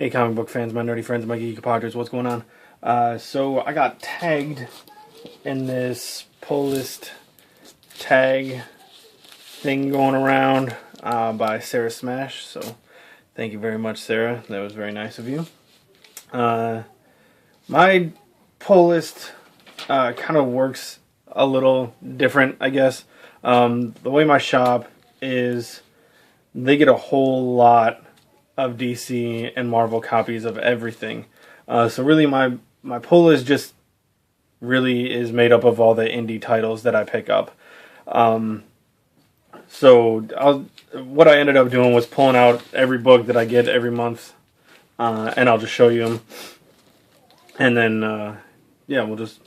Hey comic book fans, my nerdy friends, my geeky compadres, what's going on? So I got tagged in this pull list tag thing going around by Sarah Smash, so thank you very much, Sarah. That was very nice of you. My pull list kind of works a little different, I guess. The way my shop is, they get a whole lot of DC and Marvel copies of everything. So really my pull list just really is made up of all the indie titles that I pick up. What I ended up doing was pulling out every book that I get every month, and I'll just show you them. And then, yeah, we'll just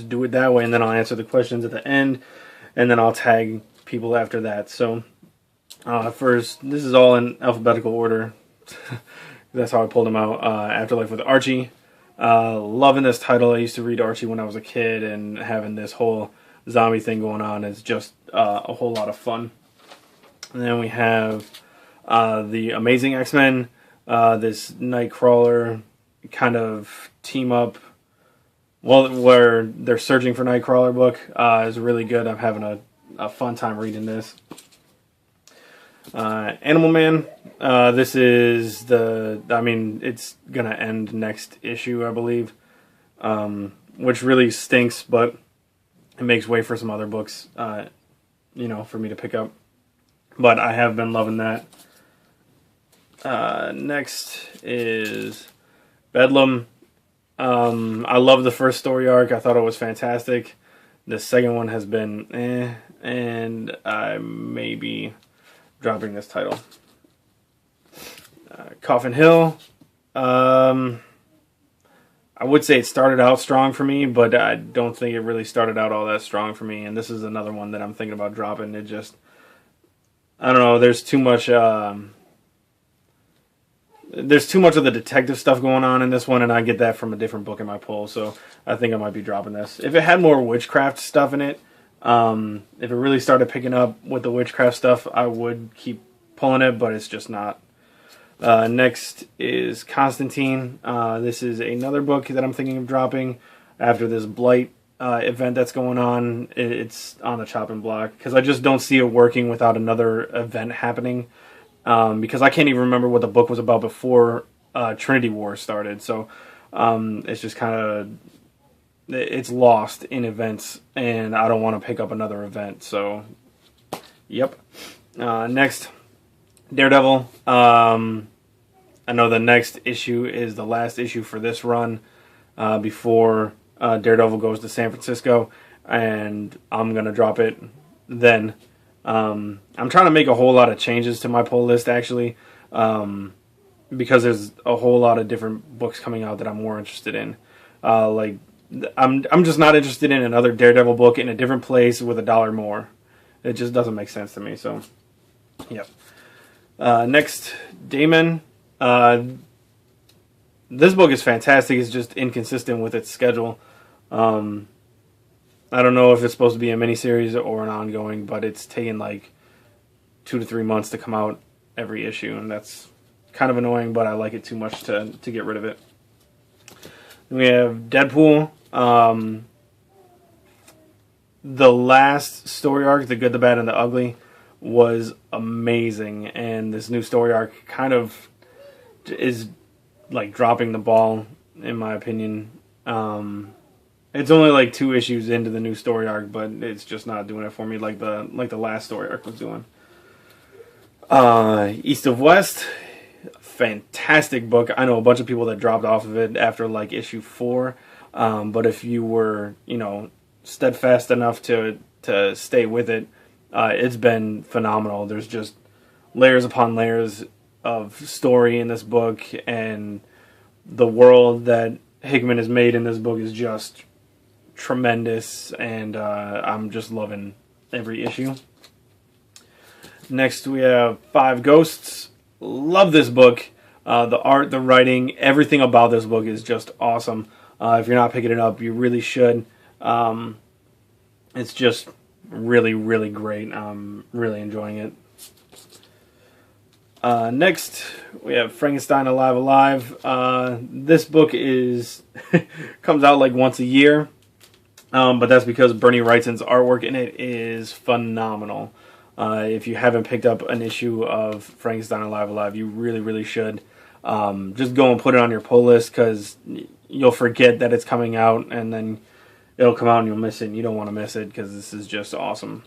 do it that way, and then I'll answer the questions at the end, and then I'll tag people after that. So, first, this is all in alphabetical order. That's how I pulled them out. Afterlife with Archie. Loving this title. I used to read Archie when I was a kid, and having this whole zombie thing going on is just a whole lot of fun. And then we have the Amazing X-Men. This Nightcrawler kind of team up, where they're searching for Nightcrawler book is really good. I'm having a fun time reading this. Animal Man. This is it's gonna end next issue, I believe, which really stinks, but it makes way for some other books, for me to pick up. But I have been loving that. Next is Bedlam. I love the first story arc. I thought it was fantastic. The second one has been and I may be dropping this title. Coffin Hill. I would say it started out strong for me, but I don't think it really started out all that strong for me. And this is another one that I'm thinking about dropping. It just, I don't know, there's too much of the detective stuff going on in this one, and I get that from a different book in my pull, so I think I might be dropping this. If it had more witchcraft stuff in it, if it really started picking up with the witchcraft stuff, I would keep pulling it, but it's just not. Next is Constantine. This is another book that I'm thinking of dropping after this Blight event that's going on. It's on the chopping block, because I just don't see it working without another event happening. Because I can't even remember what the book was about before Trinity War started. So it's just kind of, it's lost in events, and I don't want to pick up another event. So, yep. Next, Daredevil. I know the next issue is the last issue for this run before Daredevil goes to San Francisco, and I'm going to drop it then. I'm trying to make a whole lot of changes to my pull list, actually, because there's a whole lot of different books coming out that I'm more interested in. I'm just not interested in another Daredevil book in a different place with $1 more. It just doesn't make sense to me. So, yep. Next, Damon. This book is fantastic. It's just inconsistent with its schedule. I don't know if it's supposed to be a miniseries or an ongoing, but it's taken like 2 to 3 months to come out every issue, and that's kind of annoying, but I like it too much to get rid of it. We have Deadpool. The last story arc, The Good, the Bad, and the Ugly, was amazing, and this new story arc kind of is like dropping the ball, in my opinion. It's only like 2 issues into the new story arc, but it's just not doing it for me like the last story arc was doing. East of West, fantastic book. I know a bunch of people that dropped off of it after like issue 4, but if you were, steadfast enough to stay with it, it's been phenomenal. There's just layers upon layers of story in this book, and the world that Hickman has made in this book is just tremendous, and I'm just loving every issue. Next we have Five Ghosts. Love this book. The art, the writing, everything about this book is just awesome. If you're not picking it up, you really should. It's just really, really great. I'm really enjoying it. Next, we have Frankenstein Alive Alive. This book is comes out like once a year, but that's because Bernie Wrightson's artwork in it is phenomenal. If you haven't picked up an issue of Frankenstein Alive Alive, you really, really should. Just go and put it on your pull list, because you'll forget that it's coming out, and then it'll come out and you'll miss it, and you don't want to miss it, because this is just awesome.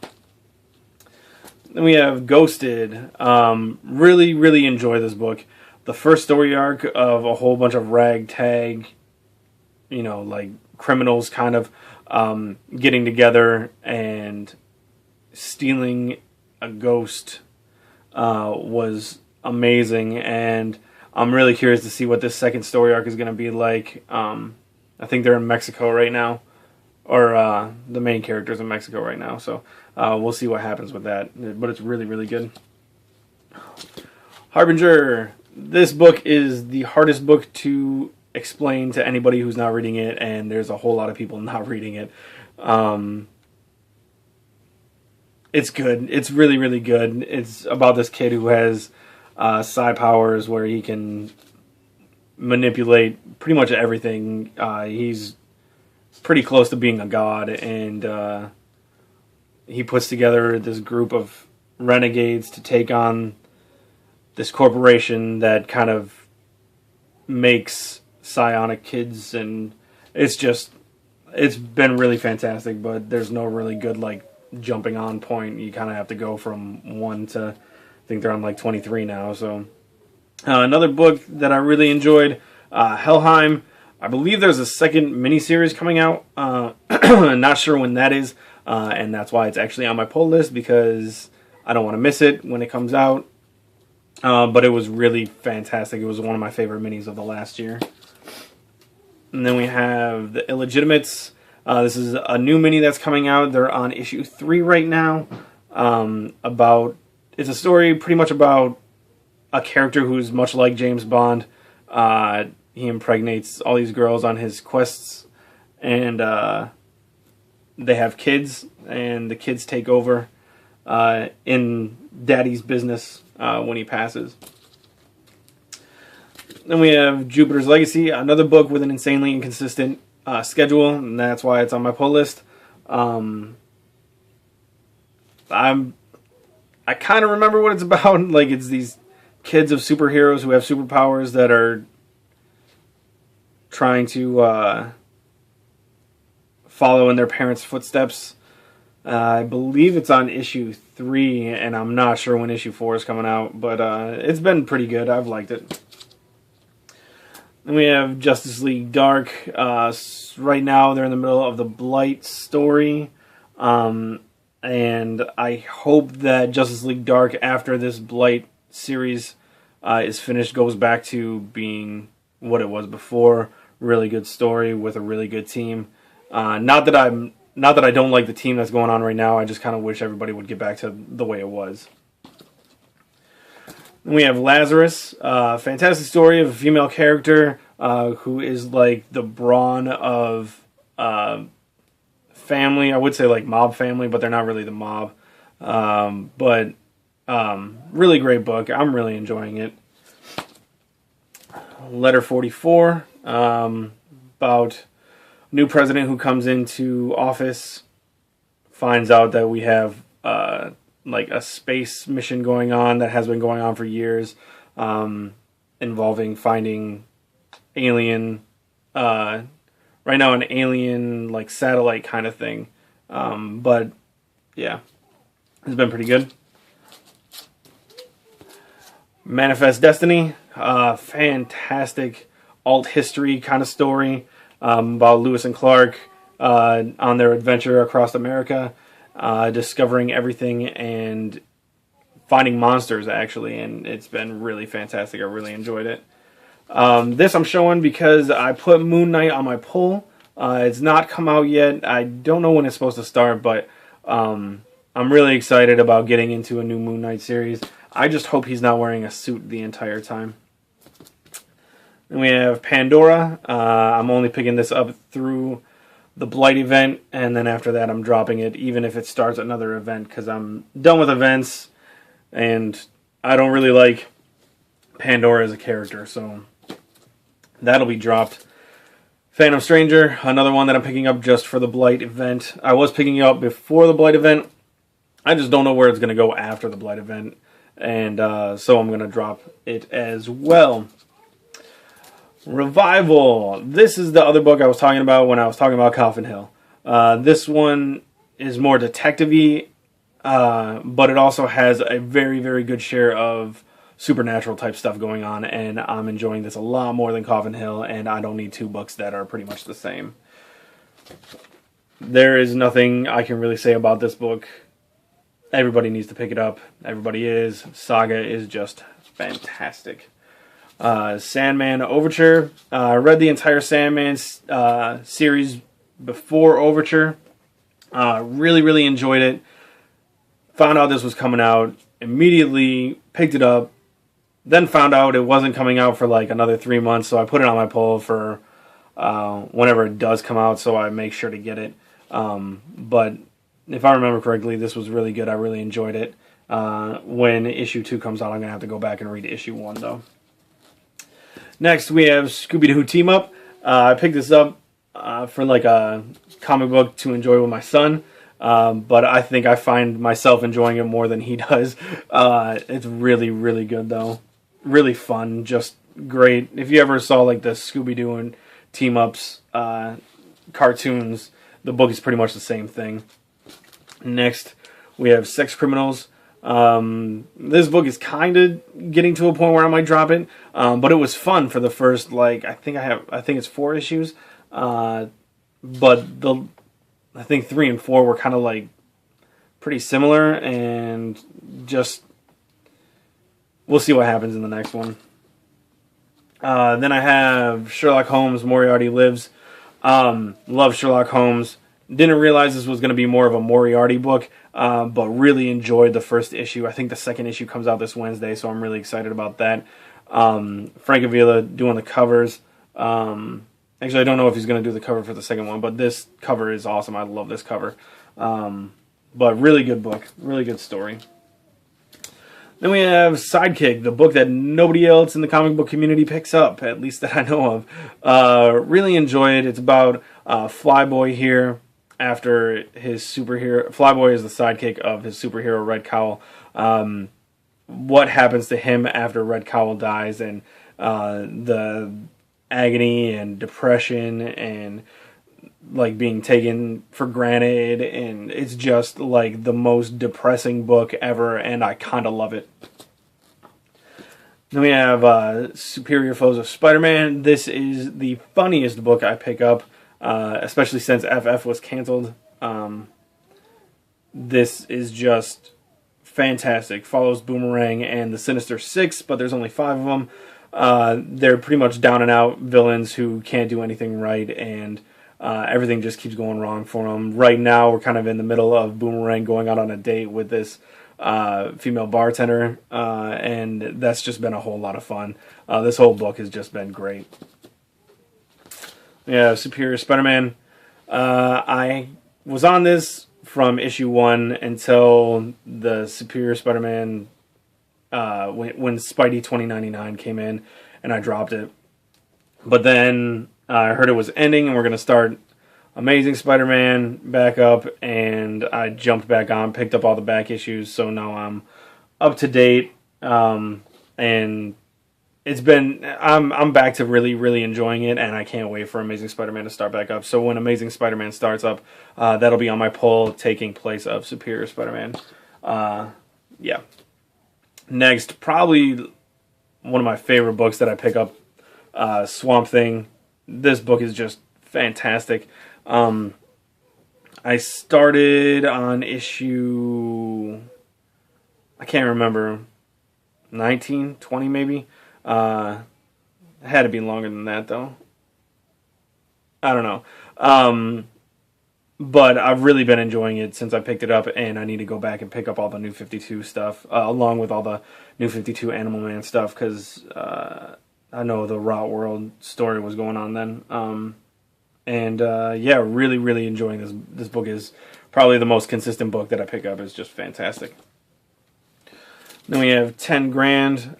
Then we have Ghosted. Really, really enjoy this book. The first story arc of a whole bunch of ragtag, like criminals kind of getting together and stealing a ghost was amazing, and I'm really curious to see what this second story arc is going to be like. I think they're in Mexico right now, or the main character's in Mexico right now, so we'll see what happens with that, but it's really, really good. Harbinger. This book is the hardest book to explain to anybody who's not reading it, and there's a whole lot of people not reading it. It's good. It's really, really good. It's about this kid who has psi powers where he can manipulate pretty much everything. He's pretty close to being a god, and he puts together this group of renegades to take on this corporation that kind of makes psionic kids, and it's been really fantastic, but there's no really good jumping on point. You kind of have to go from 1 to, I think they're on 23 now. So another book that I really enjoyed, Helheim. I believe there's a second miniseries coming out. Not sure when that is, and that's why it's actually on my pull list, because I don't want to miss it when it comes out. But it was really fantastic. It was one of my favorite minis of the last year. And then we have The Illegitimates. This is a new mini that's coming out. They're on issue 3 right now. It's a story pretty much about a character who's much like James Bond. He impregnates all these girls on his quests, and they have kids, and the kids take over in Daddy's business when he passes. Then we have Jupiter's Legacy, another book with an insanely inconsistent schedule, and that's why it's on my pull list. I kind of remember what it's about. It's these kids of superheroes who have superpowers that are trying to follow in their parents' footsteps. I believe it's on issue 3, and I'm not sure when issue 4 is coming out, but it's been pretty good. I've liked it. Then we have Justice League Dark. Right now, they're in the middle of the Blight story, and I hope that Justice League Dark, after this Blight series is finished, goes back to being what it was before. Really good story with a really good team. Not that I don't like the team that's going on right now. I just kind of wish everybody would get back to the way it was. Then we have Lazarus. Fantastic story of a female character who is like the brawn of family. I would say mob family, but they're not really the mob. But really great book. I'm really enjoying it. Letter 44. About new president who comes into office, finds out that we have a space mission going on that has been going on for years, involving finding alien, right now an alien satellite kind of thing. But yeah, it's been pretty good. Manifest Destiny, fantastic alt history kind of story. About Lewis and Clark on their adventure across America, discovering everything and finding monsters, actually, and it's been really fantastic. I really enjoyed it. This I'm showing because I put Moon Knight on my pull. It's not come out yet. I don't know when it's supposed to start, but I'm really excited about getting into a new Moon Knight series. I just hope he's not wearing a suit the entire time. Then we have Pandora. I'm only picking this up through the Blight event, and then after that I'm dropping it, even if it starts another event, because I'm done with events, and I don't really like Pandora as a character, so that'll be dropped. Phantom Stranger, another one that I'm picking up just for the Blight event. I was picking it up before the Blight event. I just don't know where it's going to go after the Blight event, and so I'm going to drop it as well. Revival. This is the other book I was talking about when I was talking about Coffin Hill. This one is more detective-y, but it also has a very, very good share of supernatural type stuff going on, and I'm enjoying this a lot more than Coffin Hill, and I don't need two books that are pretty much the same. There is nothing I can really say about this book. Everybody needs to pick it up. Everybody is. Saga is just fantastic. Sandman Overture. I read the entire Sandman series before Overture. Really, really enjoyed it. Found out this was coming out. Immediately picked it up. Then found out it wasn't coming out for like another 3 months, so I put it on my pull for whenever it does come out, so I make sure to get it. But if I remember correctly, this was really good. I really enjoyed it. When issue 2 comes out, I'm going to have to go back and read issue 1, though. Next, we have Scooby-Doo Team Up. I picked this up for like a comic book to enjoy with my son. But I think I find myself enjoying it more than he does. It's really, really good, though. Really fun. Just great. If you ever saw like the Scooby-Doo and Team Ups cartoons, the book is pretty much the same thing. Next, we have Sex Criminals. This book is kind of getting to a point where I might drop it, but it was fun for the first, like, I think it's 4 issues, but I think 3 and 4 were kind of like pretty similar, and just we'll see what happens in the next one. Then I have Sherlock Holmes, Moriarty Lives. Love Sherlock Holmes. Didn't realize this was going to be more of a Moriarty book, but really enjoyed the first issue. I think the second issue comes out this Wednesday, so I'm really excited about that. Frank Avila doing the covers. Actually, I don't know if he's going to do the cover for the second one, but this cover is awesome. I love this cover. But really good book. Really good story. Then we have Sidekick, the book that nobody else in the comic book community picks up, at least that I know of. Really enjoy it. It's about Flyboy here after his superhero. Flyboy is the sidekick of his superhero, Red Cowl. What happens to him after Red Cowl dies, and the agony and depression and like being taken for granted, and it's just like the most depressing book ever, and I kind of love it. Then we have Superior Foes of Spider-Man. This is the funniest book I pick up, especially since FF was canceled. This is just fantastic. Follows Boomerang and the Sinister Six, but there's only 5 of them. They're pretty much down and out villains who can't do anything right, and everything just keeps going wrong for them. Right now, we're kind of in the middle of Boomerang going out on a date with this female bartender, and that's just been a whole lot of fun. This whole book has just been great. Yeah, Superior Spider-Man. I was on this from issue 1 until the Superior Spider-Man when Spidey 2099 came in, and I dropped it. But then I heard it was ending, and we're going to start Amazing Spider-Man back up, and I jumped back on, picked up all the back issues, so now I'm up to date, and it's been, I'm back to really, really enjoying it, and I can't wait for Amazing Spider-Man to start back up. So when Amazing Spider-Man starts up, that'll be on my poll, taking place of Superior Spider-Man. Yeah. Next, probably one of my favorite books that I pick up, Swamp Thing. This book is just fantastic. I started on issue, I can't remember, 19, 20 maybe. It had to be longer than that, though. I don't know. But I've really been enjoying it since I picked it up, and I need to go back and pick up all the New 52 stuff, along with all the New 52 Animal Man stuff, because I know the Rot World story was going on then. Yeah, really, really enjoying this. This book is probably the most consistent book that I pick up. It's just fantastic. Then we have 10 Grand.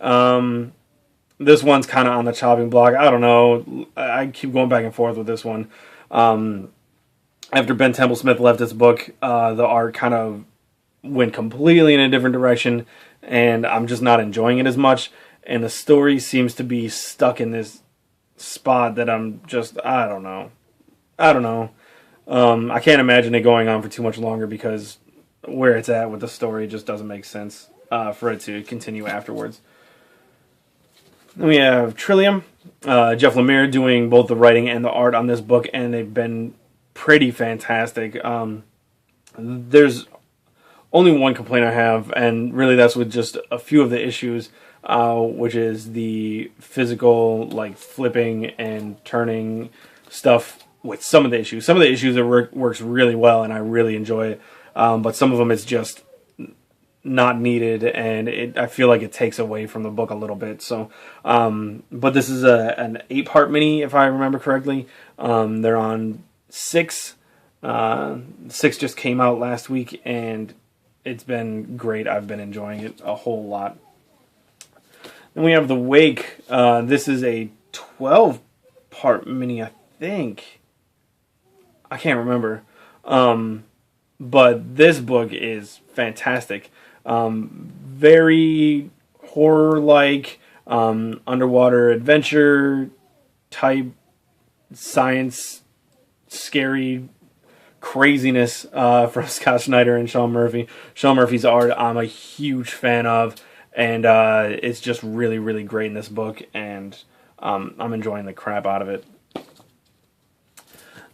this one's kind of on the chopping block. I don't know. I keep going back and forth with this one. After Ben Templesmith left this book, the art kind of went completely in a different direction, and I'm just not enjoying it as much. And the story seems to be stuck in this spot that I don't know. I can't imagine it going on for too much longer because where it's at with the story just doesn't make sense for it to continue afterwards. Then we have Trillium. Jeff Lemire doing both the writing and the art on this book, and they've been pretty fantastic. There's only one complaint I have, and really that's with just a few of the issues, which is the physical, like flipping and turning stuff with some of the issues. Some of the issues it works really well, and I really enjoy it. But some of them it's just not needed, and I feel like it takes away from the book a little bit. So, but this is an 8-part mini, if I remember correctly. They're on 6. 6 just came out last week, and it's been great. I've been enjoying it a whole lot. Then we have The Wake. This is a 12-part mini, I think. I can't remember. But this book is fantastic. Very horror-like, underwater adventure type science, scary craziness from Scott Snyder and Sean Murphy. Sean Murphy's art I'm a huge fan of, and it's just really, really great in this book, and I'm enjoying the crap out of it.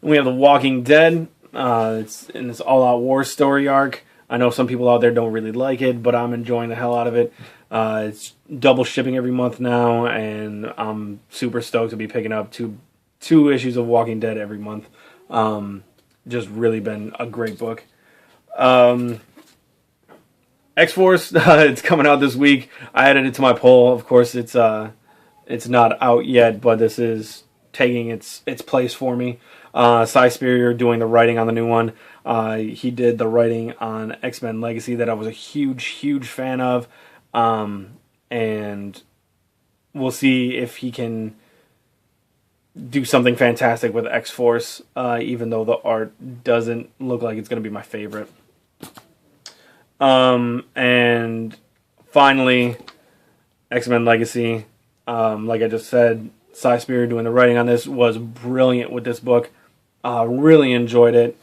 We have The Walking Dead. It's in this all-out war story arc. I know some people out there don't really like it, but I'm enjoying the hell out of it. It's double shipping every month now, and I'm super stoked to be picking up two issues of Walking Dead every month. Just really been a great book. X-Force, it's coming out this week. I added it to my poll. Of course, it's not out yet, but this is taking its place for me. Cy Spurrier doing the writing on the new one. He did the writing on X-Men Legacy that I was a huge fan of. And we'll see if he can do something fantastic with X-Force, even though the art doesn't look like it's going to be my favorite. And finally, X-Men Legacy. Like I just said, Cy Spurrier doing the writing on this was brilliant with this book. Really enjoyed it.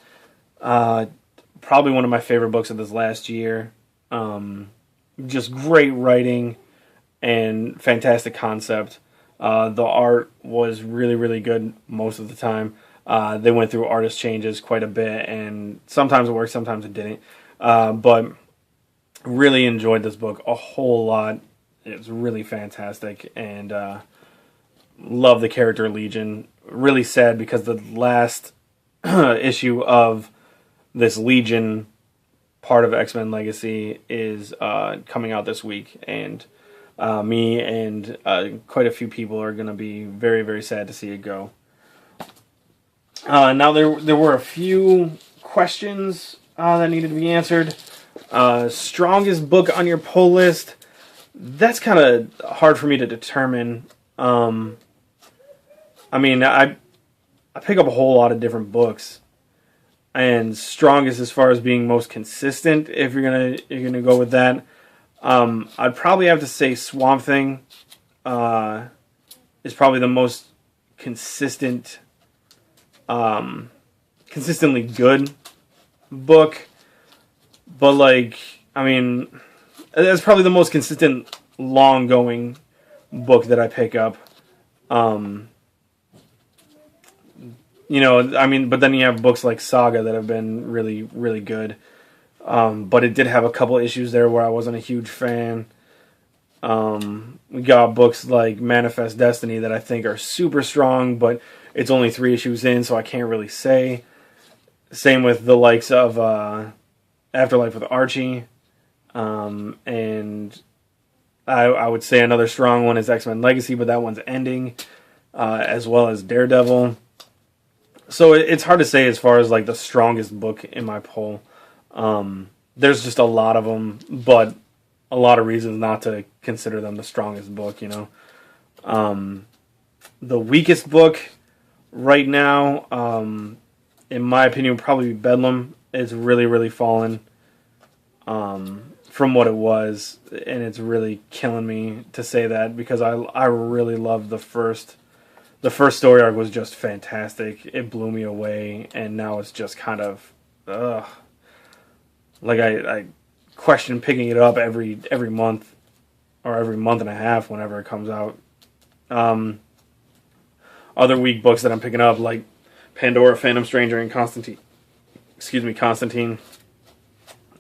Probably one of my favorite books of this last year. Just great writing and fantastic concept. The art was really, really good most of the time. They went through artist changes quite a bit, and sometimes it worked, sometimes it didn't. But really enjoyed this book a whole lot. It was really fantastic, and love the character Legion. Really sad because the last issue of this Legion part of X-Men Legacy is coming out this week, and me and quite a few people are going to be very, very sad to see it go. Now there were a few questions that needed to be answered. Strongest book on your pull list? That's kind of hard for me to determine. I mean, I pick up a whole lot of different books, and strongest as far as being most consistent, if you're gonna go with that, I'd probably have to say Swamp Thing is probably the most consistent, consistently good book. But like, I mean, that's probably the most consistent, long-going book that I pick up. You know, I mean, but then you have books like Saga that have been really, really good. But it did have a couple issues there where I wasn't a huge fan. We got books like Manifest Destiny that I think are super strong, but it's only 3 issues in, so I can't really say. Same with the likes of Afterlife with Archie. And I would say another strong one is X-Men Legacy, but that one's ending, as well as Daredevil. So it's hard to say as far as like the strongest book in my poll. There's just a lot of them, but a lot of reasons not to consider them the strongest book, you know. The weakest book right now, in my opinion, would probably be Bedlam. It's really, really fallen from what it was, and it's really killing me to say that, because I really loved the first story arc. Was just fantastic. It blew me away, and now it's just kind of like I question picking it up every month or every month and a half whenever it comes out. Other weak books that I'm picking up, like Pandora, Phantom Stranger, and Constantine.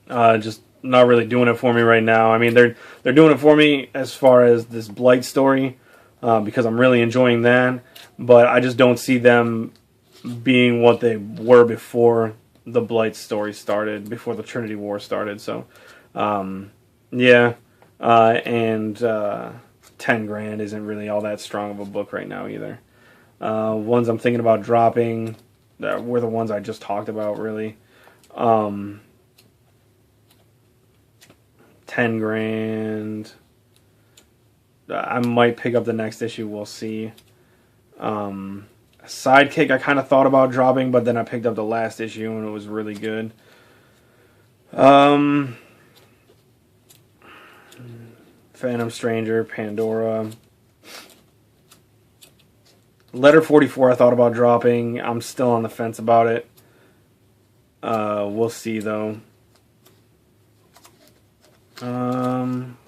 Just not really doing it for me right now. I mean, they're doing it for me as far as this Blight story, because I'm really enjoying that. But I just don't see them being what they were before the Blight story started, before the Trinity War started. So, yeah. And 10 grand isn't really all that strong of a book right now either. Ones I'm thinking about dropping were the ones I just talked about, really. 10 grand. I might pick up the next issue. We'll see. Sidekick I kind of thought about dropping, but then I picked up the last issue and it was really good. Phantom Stranger, Pandora. Letter 44 I thought about dropping. I'm still on the fence about it. We'll see, though. What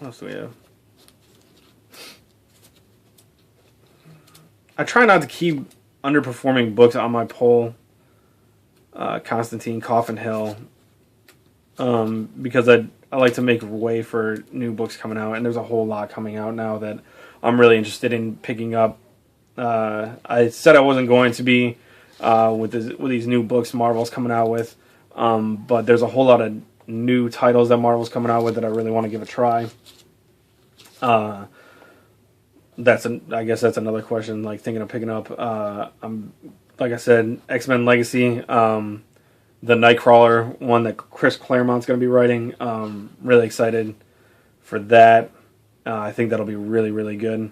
else do we have? I try not to keep underperforming books on my poll. Constantine, Coffin Hill. Because I like to make way for new books coming out, and there's a whole lot coming out now that I'm really interested in picking up. I said I wasn't going to be with these new books Marvel's coming out with, but there's a whole lot of new titles that Marvel's coming out with that I really want to give a try. I guess that's another question. Like, thinking of picking up. I'm, like I said, X-Men Legacy, the Nightcrawler one that Chris Claremont's going to be writing. Really excited for that. I think that'll be really, really good.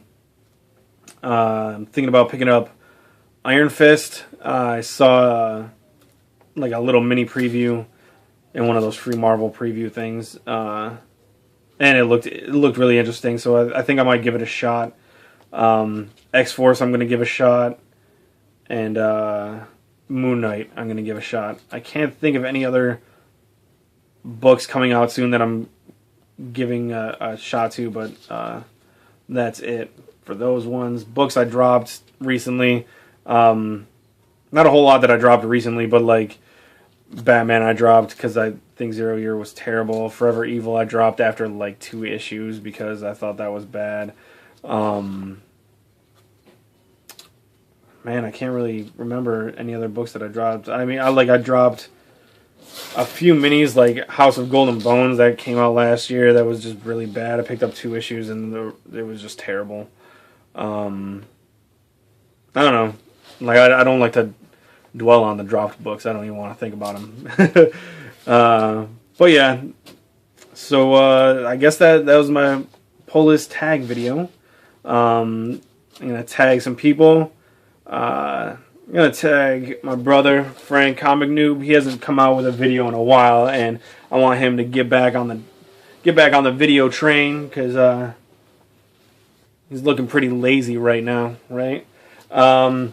I'm thinking about picking up Iron Fist. I saw like a little mini preview in one of those free Marvel preview things, and it looked really interesting. So I think I might give it a shot. X-Force I'm going to give a shot, and Moon Knight I'm going to give a shot. I can't think of any other books coming out soon that I'm giving a shot to, but that's it for those ones. Books I dropped recently, not a whole lot that I dropped recently, but like Batman I dropped because I think Zero Year was terrible. Forever Evil I dropped after like 2 issues because I thought that was bad. Man, I can't really remember any other books that I dropped. I mean, I dropped a few minis, like House of Golden Bones that came out last year. That was just really bad. I picked up 2 issues and it was just terrible. I don't know. Like, I don't like to dwell on the dropped books. I don't even want to think about them. But yeah. So I guess that was my pull list tag video. I'm gonna tag some people. I'm gonna tag my brother Frank Comic Noob. He hasn't come out with a video in a while, and I want him to get back on the video train because he's looking pretty lazy right now, right? Another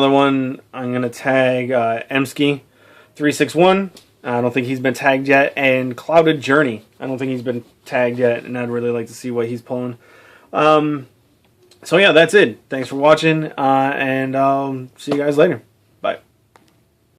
one I'm gonna tag Emsky361. I don't think he's been tagged yet, and Clouded Journey. I don't think he's been tagged yet, and I'd really like to see what he's pulling. So yeah, that's it. Thanks for watching, and I'll see you guys later.